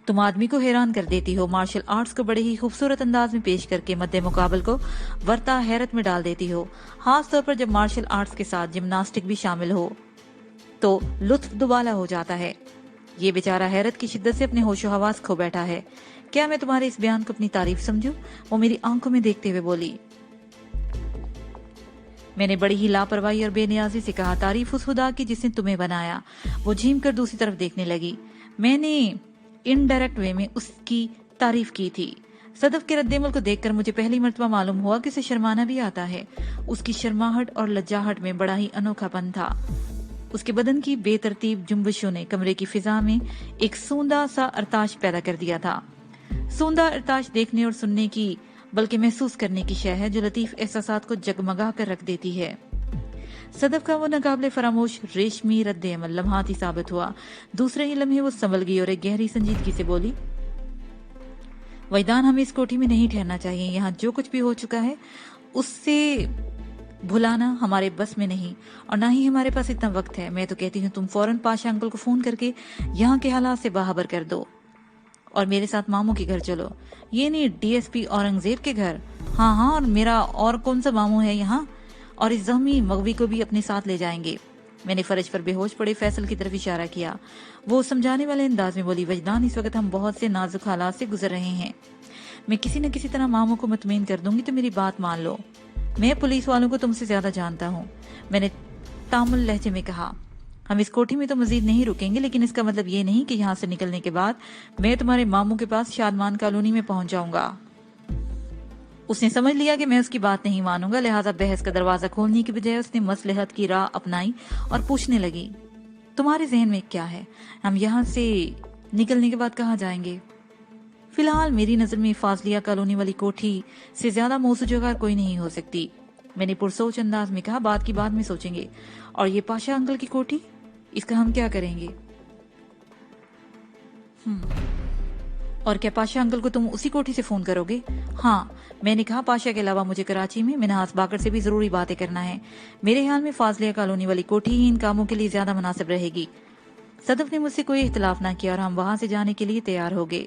तुम आदमी को हैरान कर देती हो। मार्शल आर्ट्स को बड़े ही खूबसूरत अंदाज में पेश करके मद्दे मुकाबल को वर्ता हैरत में डाल देती हो। खास तौर पर जब मार्शल आर्ट्स के साथ जिम्नास्टिक भी शामिल हो तो लुत्फ दुबाला हो जाता है। ये बेचारा हैरत की शिद्दत से अपने होशो हवास खो बैठा है। क्या मैं तुम्हारे इस बयान को अपनी तारीफ समझूं? वो मेरी आंखों में देखते हुए बोली। मैंने बड़ी ही लापरवाही और बेनियाजी से कहा, तारीफ उस खुदा की जिसने तुम्हें बनाया। वो झीम कर दूसरी तरफ देखने लगी। मैंने इनडायरेक्ट वे में उसकी तारीफ की थी। सदफ के रद्देमल को देखकर मुझे पहली मर्तबा मालूम हुआ कि उसे शर्माना भी आता है। उसकी शर्माहट और लज्जाहट में बड़ा ही अनोखापन था। उसके बदन की बेतरतीब जुम्बशों ने कमरे की फिजा में एक सूंदा सा अरताश पैदा कर दिया था। सूंदा अरताश देखने और सुनने की बल्कि महसूस करने की शय है जो लतीफ एहसासात को जगमगा कर रख देती है। सदफ का वो नाकाबिले फरामोश रेशमी रद्द अमल लम्हाती साबित हुआ। दूसरे ही लम्हे वो संभल गई और एक गहरी संजीदगी से बोली, वैदान, हमें इस कोठी में नहीं ठहरना चाहिए। यहाँ जो कुछ भी हो चुका है उससे भुलाना हमारे बस में नहीं, और ना ही हमारे पास इतना वक्त है। मैं तो कहती हूँ तुम फौरन पाशा अंकल को फोन करके यहाँ के हालात से बाखबर कर दो और मेरे साथ मामू के घर चलो। ये नहीं डीएसपी औरंगजेब के घर। हाँ हाँ, और मेरा और कौन सा मामू है यहाँ, और इस जख्मी मगवी को भी अपने साथ ले जाएंगे। मैंने फर्श पर बेहोश पड़े फैसल की तरफ इशारा किया। वो समझाने वाले अंदाज में बोली, वजदान, इस वक्त हम बहुत से नाजुक हालात से गुजर रहे हैं। मैं किसी न किसी तरह मामू को मुतमईन कर दूंगी, तो मेरी बात मान लो। मैं पुलिस वालों को तुमसे ज्यादा जानता हूँ। मैंने तामुल लहजे में कहा, हम इस कोठी में तो मजीद नहीं रुकेंगे, लेकिन इसका मतलब ये नहीं कि यहाँ से निकलने के बाद मैं तुम्हारे मामू के पास शादमान कॉलोनी में पहुंच जाऊंगा। उसने समझ लिया कि मैं उसकी बात नहीं मानूंगा, लिहाजा बहस का दरवाजा खोलने की बजाय उसने मसलहत की राह अपनाई और पूछने लगी, तुम्हारे जहन में क्या है? हम यहाँ से निकलने के बाद कहाँ जाएंगे? फिलहाल मेरी नजर में फाजलिया कॉलोनी वाली कोठी से ज्यादा मौसू जगह कोई नहीं हो सकती। मैंने पुरसोच अंदाज में कहा, बात की बाद में सोचेंगे। और ये पाशा अंकल की कोठी, इसका हम क्या करेंगे? और क्या पाशा अंकल को तुम उसी कोठी से फोन करोगे? हाँ, मैंने कहा, पाशा के अलावा मुझे कराची में मिनहास बाकर से भी जरूरी बातें करना है। मेरे ख्याल में फाजलिया कॉलोनी वाली कोठी ही इन कामों के लिए ज्यादा मुनासिब रहेगी। सदफ ने मुझसे कोई इख्तिलाफ ना किया और हम वहां से जाने के लिए तैयार हो गए।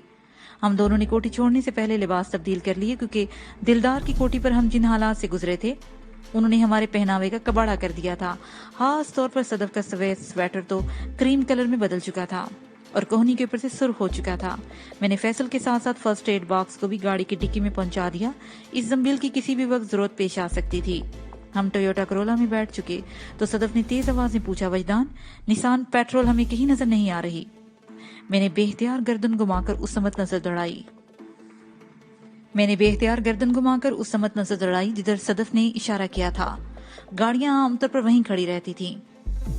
हम दोनों ने कोठी छोड़ने से पहले लिबास तब्दील कर लिए, क्योंकि दिलदार की कोठी पर हम जिन हालात से गुजरे थे उन्होंने हमारे पहनावे का कबाड़ा कर दिया था। खास तौर पर सदफ का सफेद स्वेटर तो क्रीम कलर में बदल चुका था और कोहनी के ऊपर से सुर्ख हो चुका था। मैंने फैसल के साथ साथ फर्स्ट एड बॉक्स को भी गाड़ी की डिक्की में पहुंचा दिया। इस जंबिल की किसी भी वक्त जरूरत पेश आ सकती थी। हम टोयोटा करोला में बैठ चुके तो सदफ ने तेज आवाज में पूछा, वजदान, निसान पेट्रोल हमें कहीं नजर नहीं आ रही। मैंने बेख्तियार गर्दन घुमाकर उस समत नजर दौड़ाई जिधर सदफ ने इशारा किया था। गाड़ियां आमतौर पर वहीं खड़ी रहती थीं।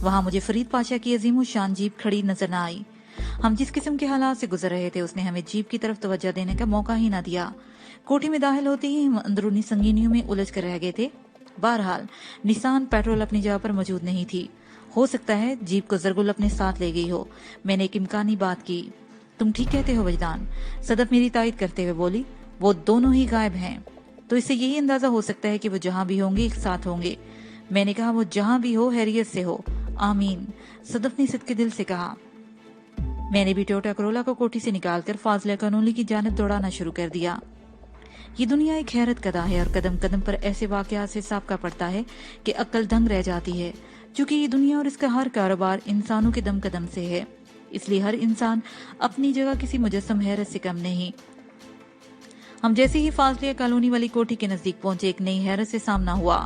वहां मुझे फरीद पाशा की अजीम शान जीप खड़ी नजर न आई। हम जिस किस्म के हालात से गुजर रहे थे उसने हमें जीप की तरफ तवज्जो देने का मौका ही ना दिया। कोठी में दाखिल होते ही हम अंदरूनी संगीनियों में उलझ कर रह गए थे। बहरहाल निसान पेट्रोल अपनी जगह पर मौजूद नहीं थी। हो सकता है जीप को जरगुल अपने साथ ले गई हो। मैंने एक इम्कानी बात की। तुम ठीक कहते हो वजदान, सदफ मेरी तायद करते हुए बोली, वो दोनों ही गायब हैं, तो इससे यही अंदाजा हो सकता है कि वो जहां भी होंगे एक साथ होंगे। मैंने कहा, वो जहां भी हो हैरियत से हो। आमीन, सदफ ने सिद्के दिल से कहा। मैंने भी टोयोटा करोला को कोठी से निकालकर फाजलिया कॉलोनी की जानिब दौड़ाना शुरू कर दिया। ये दुनिया एक हैरत कदा है और कदम कदम पर ऐसे वाकयात से साबका पड़ता है कि अक्ल दंग रह जाती है। चूंकि ये दुनिया और इसका हर कारोबार इंसानों के दम कदम से है, इसलिए हर इंसान अपनी जगह किसी मुजस्सम हैरत से कम नहीं। हम जैसे ही फाजलिया कॉलोनी वाली कोठी के नजदीक पहुंचे, एक नई हैरत से सामना हुआ।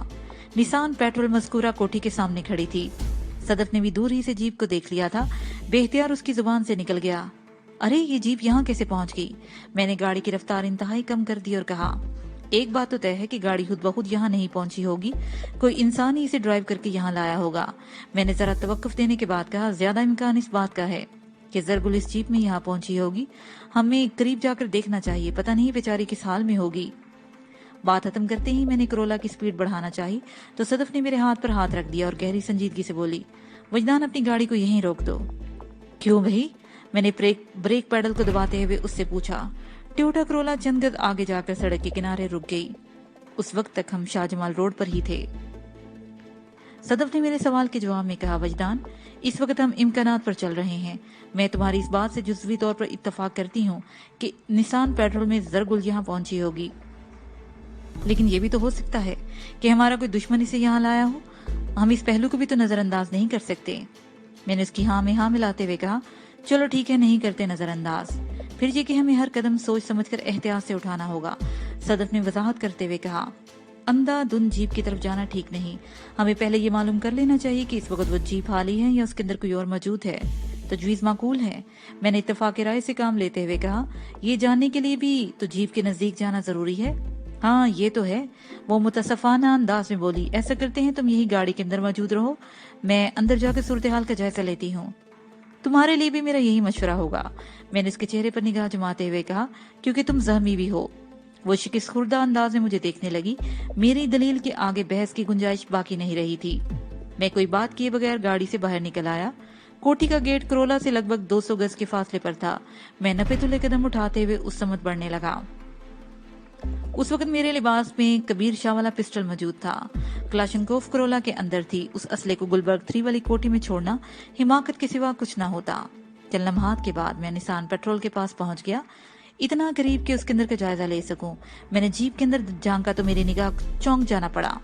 निसान पेट्रोल मज़कूरा कोठी के सामने खड़ी थी। सदफ ने भी दूर ही से जीप को देख लिया था। बेख्तियार उसकी जुबान से निकल गया, अरे ये जीप यहाँ कैसे पहुंच गई? मैंने गाड़ी की रफ्तार इंतहाई कम कर दी और कहा, एक बात तो तय है कि गाड़ी खुद ब खुद यहाँ नहीं पहुंची होगी, कोई इंसान ही इसे ड्राइव करके यहाँ लाया होगा। मैंने जरा तवक्कुफ देने के बाद कहा, ज्यादा इम्कान इस बात का है कि जरगुल इस जीप में यहाँ पहुंची होगी। हमें करीब जाकर देखना चाहिए, पता नहीं बेचारी किस हाल में होगी। बात खत्म करते ही मैंने करोला की स्पीड बढ़ाना चाही तो सदफ ने मेरे हाथ पर हाथ रख दिया और गहरी संजीदगी से बोली, वजदान, अपनी गाड़ी को यहीं रोक दो। क्यों भाई? मैंने ब्रेक पैडल को दबाते हुए उससे पूछा। टोयोटा करोला चंद गज आगे जाकर सड़क के किनारे रुक गई। उस वक्त तक हम शाहजमाल रोड पर ही थे। सदफ ने मेरे सवाल के जवाब में कहा, वजदान, इस वक्त हम इम्कानात पर चल रहे हैं। मैं तुम्हारी इस बात से जुज़वी तौर पर इत्तफाक करती हूँ कि निसान पेट्रोल में जरगुल यहाँ पहुंची होगी, लेकिन ये भी तो हो सकता है कि हमारा कोई दुश्मन इसे यहाँ लाया हो। हम इस पहलू को भी तो नजरअंदाज नहीं कर सकते। मैंने उसकी हाँ में हाँ मिलाते हुए कहा, चलो ठीक है, नहीं करते नजरअंदाज, फिर ये कि हमें हर कदम सोच समझकर एहतियात से उठाना होगा। सदफ ने वजाहत करते हुए कहा, अंधाधुंध जीप की तरफ जाना ठीक नहीं। हमें पहले ये मालूम कर लेना चाहिए कि इस वक्त वो जीप खाली है या उसके अंदर कोई और मौजूद है। तजवीज माकूल है। मैंने इत्तेफाक राय से काम लेते हुए कहा, ये जानने के लिए भी तो जीप के नजदीक जाना जरूरी है। हाँ ये तो है, वो मुतसफाना अंदाज में बोली। ऐसा करते हैं, तुम यही गाड़ी के अंदर मौजूद रहो, मैं अंदर जाकर सूरत हाल का जायजा लेती हूँ। तुम्हारे लिए भी मेरा यही मशवरा होगा, मैंने उसके चेहरे पर निगाह जमाते हुए कहा, क्योंकि तुम जख्मी भी हो। वो शिकस्त खुर्दा अंदाज में मुझे देखने लगी। मेरी दलील के आगे बहस की गुंजाइश बाकी नहीं रही थी। मैं कोई बात किए बगैर गाड़ी से बाहर निकल आया। कोठी का गेट करोला से लगभग 200 गज के फासले पर था। मैं नपे तुले कदम उठाते हुए उस समत बढ़ने लगा। उस वक्त मेरे लिबास में कबीर शाह वाला पिस्टल मौजूद था। क्लाशनकोफ करोला के अंदर थी। उस असले को गुलबर्ग 3 वाली कोठी में छोड़ना हिमाकत के सिवा कुछ ना होता। चंद लम्हात के बाद मैं निसान पेट्रोल के पास पहुंच गया, इतना करीब कि उसके अंदर का जायजा ले सकूं। मैंने जीप के अंदर झांका तो मेरी निगाह चौंक जाना पड़ा।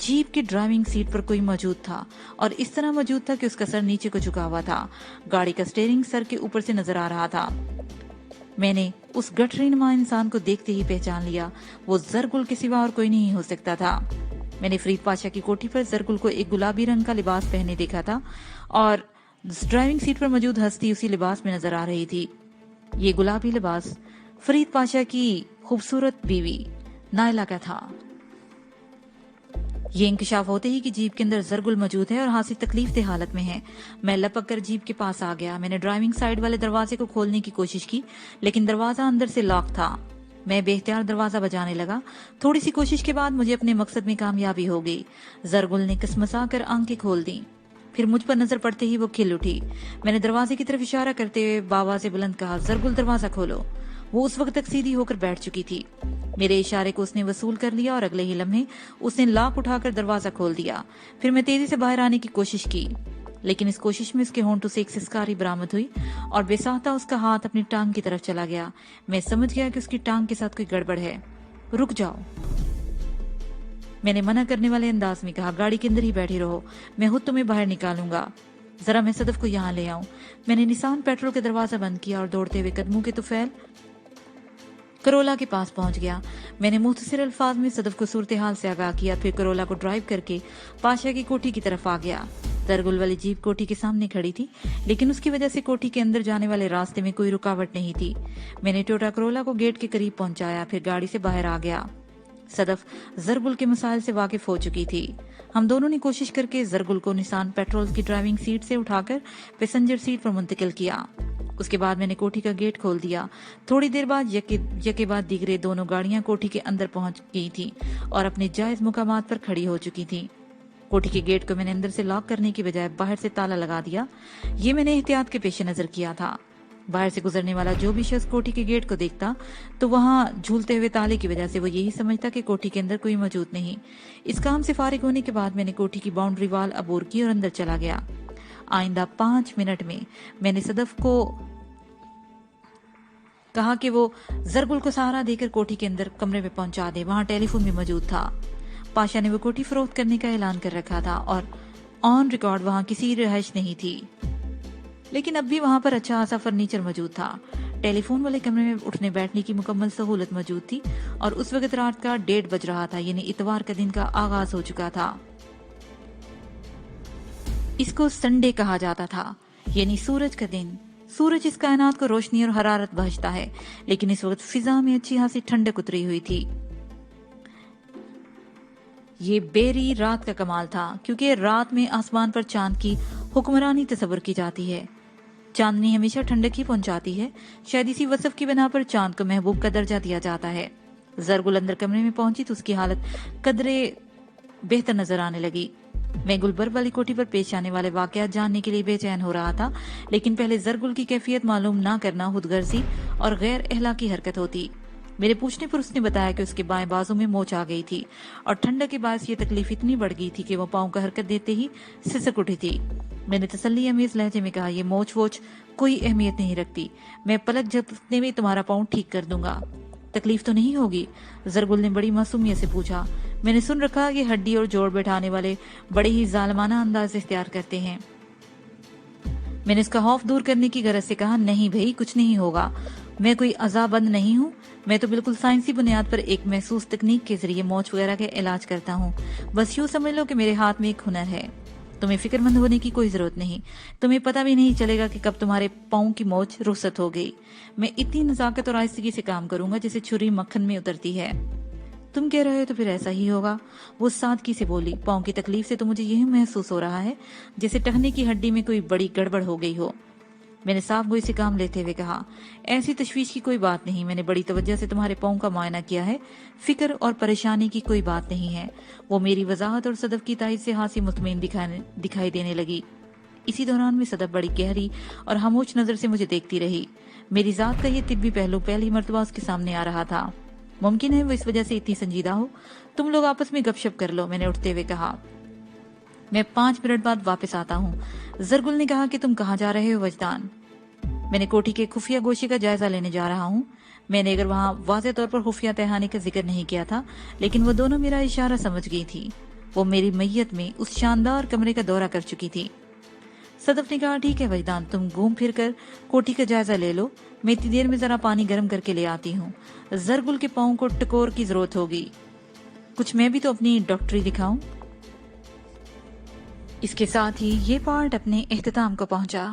जीप की ड्राइविंग सीट पर कोई मौजूद था और इस तरह मौजूद था कि उसका सर नीचे को झुका हुआ था। गाड़ी का स्टीयरिंग सर के ऊपर से नजर आ रहा था। मैंने उस गठरीनुमा इंसान को देखते ही पहचान लिया। वो जरगुल के सिवा और कोई नहीं हो सकता था। मैंने फरीद पाशा की कोठी पर जरगुल को एक गुलाबी रंग का लिबास पहने देखा था और ड्राइविंग सीट पर मौजूद हस्ती उसी लिबास में नजर आ रही थी। ये गुलाबी लिबास फरीद पाशा की खूबसूरत बीवी नायला का था। ये इंकशाफ होते ही कि जीप के अंदर जरगुल मौजूद है और हासिल तकलीफ दे हालत में है। मैं लपक कर जीप के पास आ गया। मैंने ड्राइविंग साइड वाले दरवाजे को खोलने की कोशिश की, लेकिन दरवाजा अंदर से लॉक था। मैं बेख्तियार दरवाजा बजाने लगा। थोड़ी सी कोशिश के बाद मुझे अपने मकसद में कामयाबी हो गई। जरगुल ने कसमसा कर आंखें खोल दी, फिर मुझ पर नजर पड़ते ही वो खिल उठी। मैंने दरवाजे की तरफ इशारा करते हुए बाबा से बुलंद कहा, जरगुल दरवाजा खोलो। वो उस वक्त तक सीधी होकर बैठ चुकी थी। मेरे इशारे को उसने वसूल कर लिया और अगले ही लम्हे उसने लॉक उठाकर दरवाजा खोल दिया। फिर मैं तेजी से बाहर आने की कोशिश की, लेकिन इस कोशिश में उसके होंठों से एक सिसकारी बरामद हुई और बेसाहता उसका हाथ अपनी टांग की तरफ चला गया। मैं समझ गया कि उसकी टांग के साथ कोई गड़बड़ है। रुक जाओ, मैंने मना करने वाले अंदाज में कहा। गाड़ी के अंदर ही बैठी रहो, मैं खुद तुम्हें बाहर निकालूंगा। जरा मैं सदफ को यहाँ ले आऊं। मैंने निसान पेट्रोल का दरवाजा बंद किया और दौड़ते हुए कदमों के तुफैल करोला के पास पहुंच गया। मैंने मुख्तसर अल्फाज में सदफ को सूरत हाल से आगाह किया, फिर करोला को ड्राइव करके पाशा की कोठी की तरफ आ गया। जरगुल वाली जीप कोठी के सामने खड़ी थी, लेकिन उसकी वजह से कोठी के अंदर जाने वाले रास्ते में कोई रुकावट नहीं थी। मैंने टोयोटा करोला को गेट के करीब पहुंचाया, फिर गाड़ी से बाहर आ गया। सदफ जरगुल के मसाइल से वाकिफ हो चुकी थी। हम दोनों ने कोशिश करके जरगुल को निसान पेट्रोल की ड्राइविंग सीट से उठाकर पैसेंजर सीट पर मुंतकिल किया। उसके बाद मैंने कोठी का गेट खोल दिया। थोड़ी देर बाद यके बाद दीगरे दोनों गाड़ियां कोठी के अंदर पहुंच गई थी और अपने जायज मुकामात पर खड़ी हो चुकी थी। कोठी के गेट को मैंने अंदर से लॉक करने की बजाय बाहर से ताला लगा दिया। ये मैंने एहतियात के पेश नजर किया था। बाहर से गुजरने वाला जो भी शख्स कोठी के गेट को देखता तो वहां झूलते हुए ताले की वजह से वो यही समझता कि कोठी के अंदर कोई मौजूद नहीं। इस काम से फारिग होने के बाद मैंने कोठी की बाउंड्री वाल अबूर की और अंदर चला गया। आइंदा 5 मिनट में मैंने सदफ को कहा कि वो जरगुल को सहारा देकर कोठी के अंदर कमरे में पहुंचा दे। वहां टेलीफोन भी मौजूद था। पाशा ने वो कोठी फरोख्त करने का ऐलान कर रखा था और ऑन रिकॉर्ड वहां किसी रिहाइश नहीं थी, लेकिन अब भी वहां पर अच्छा खासा फर्नीचर मौजूद था। टेलीफोन वाले कमरे में उठने बैठने की मुकम्मल सहूलत मौजूद थी और उस वक्त रात का 1:30 बज रहा था, यानी इतवार का दिन का आगाज हो चुका था। इसको संडे कहा जाता था, यानी सूरज का दिन। सूरज इस कायनात को रोशनी और हरारत बख्शता है, लेकिन इस वक्त फिजा में अच्छी खासी ठंडक उतरी हुई थी। ये बेरी रात का कमाल था, क्योंकि रात में आसमान पर चांद की हुक्मरानी तस्वर की जाती है। चांदनी हमेशा ठंडक ही पहुंचाती है। शायद इसी वसफ की बिना पर चांद को महबूब का दर्जा दिया जाता है। जरगुल अंदर कमरे में पहुंची तो उसकी हालत कदरे बेहतर नजर आने लगी। मैं गुलबर्ग वाली कोठी पर पेश आने वाले वाकयात जानने के लिए बेचैन हो रहा था, लेकिन पहले जरगुल की कैफियत मालूम ना करना खुदगर्जी और गैर अखलाकी हरकत होती। मेरे पूछने पर उसने बताया कि उसके बाएं बाजू में मोच आ गई थी और ठंडक के बायस ये तकलीफ इतनी बढ़ गई थी कि वो पांव का हरकत देते ही सिसक उठी थी। मैंने तसल्ली अमीज लहजे में कहा, ये मोच वोच कोई अहमियत नहीं रखती, मैं पलक झपकने में तुम्हारा पाँव ठीक कर दूंगा। तकलीफ तो नहीं होगी? जरगुल ने बड़ी मासूमियत से पूछा। मैंने सुन रखा कि हड्डी और जोड़ बैठाने वाले बड़े ही जालमाना अंदाज इख्तियार करते हैं। मैंने उसका खौफ दूर करने की गरज से कहा, नहीं भाई, कुछ नहीं होगा, मैं कोई अज़ाबंद नहीं हूँ, मैं तो बिल्कुल साइंसी बुनियाद पर एक महसूस तकनीक के जरिए मोच वगैरह के इलाज करता हूँ। बस यूँ समझ लो कि मेरे हाथ में एक हुनर है। तुम्हें फिक्रमंद होने की कोई जरूरत नहीं, तुम्हें पता भी नहीं चलेगा कि कब तुम्हारे पाँव की मोच रुखसत हो गई। मैं इतनी नजाकत और आहिस्तगी से काम करूंगा जैसे छुरी मक्खन में उतरती है। तुम कह रहे हो तो फिर ऐसा ही होगा, वो सादगी से बोली। पाँव की तकलीफ से तो मुझे यही महसूस हो रहा है जैसे टखने की हड्डी में कोई बड़ी गड़बड़ हो गई हो। میں نے صاف گوئی سے کام لیتے ہوئے کہا، ایسی تشویش کی کوئی بات نہیں، میں نے بڑی توجہ سے تمہارے پاؤں کا معائنہ کیا ہے، فکر اور پریشانی کی کوئی بات نہیں ہے۔ وہ میری وضاحت اور صدف کی تائید سے ہاسی مطمئن دکھائی دینے لگی۔ اسی دوران میں صدف بڑی گہری اور خاموش نظر سے مجھے دیکھتی رہی۔ میری ذات کا یہ طبی پہلو پہلی مرتبہ اس کے سامنے آ رہا تھا۔ ممکن ہے وہ اس وجہ سے اتنی سنجیدہ ہو۔ تم لوگ آپس میں گپ شپ کر لو، میں نے اٹھتے ہوئے کہا۔ میں 5 منٹ بعد واپس آتا ہوں۔ زرگل نے کہا کہ تم کہاں جا رہے ہو وجدان؟ میں نے کوٹھی کے خفیہ گوشے کا جائزہ لینے جا رہا ہوں۔ میں نے اگر وہاں واضح طور پر خفیہ تہانے کا ذکر نہیں کیا تھا، لیکن وہ دونوں میرا اشارہ سمجھ گئی تھی۔ وہ میری میت میں اس شاندار کمرے کا دورہ کر چکی تھی۔ صدف نے کہا، ٹھیک ہے وجدان، تم گھوم پھر کر کوٹھی کا جائزہ لے لو، میں اتنی دیر میں ذرا پانی گرم کر کے لے آتی ہوں۔ زرگل کے پاؤں کو ٹکور کی ضرورت ہوگی، کچھ میں بھی تو اپنی ڈاکٹری دکھاؤں۔ اس کے ساتھ ہی یہ پارٹ اپنے اختتام کو پہنچا۔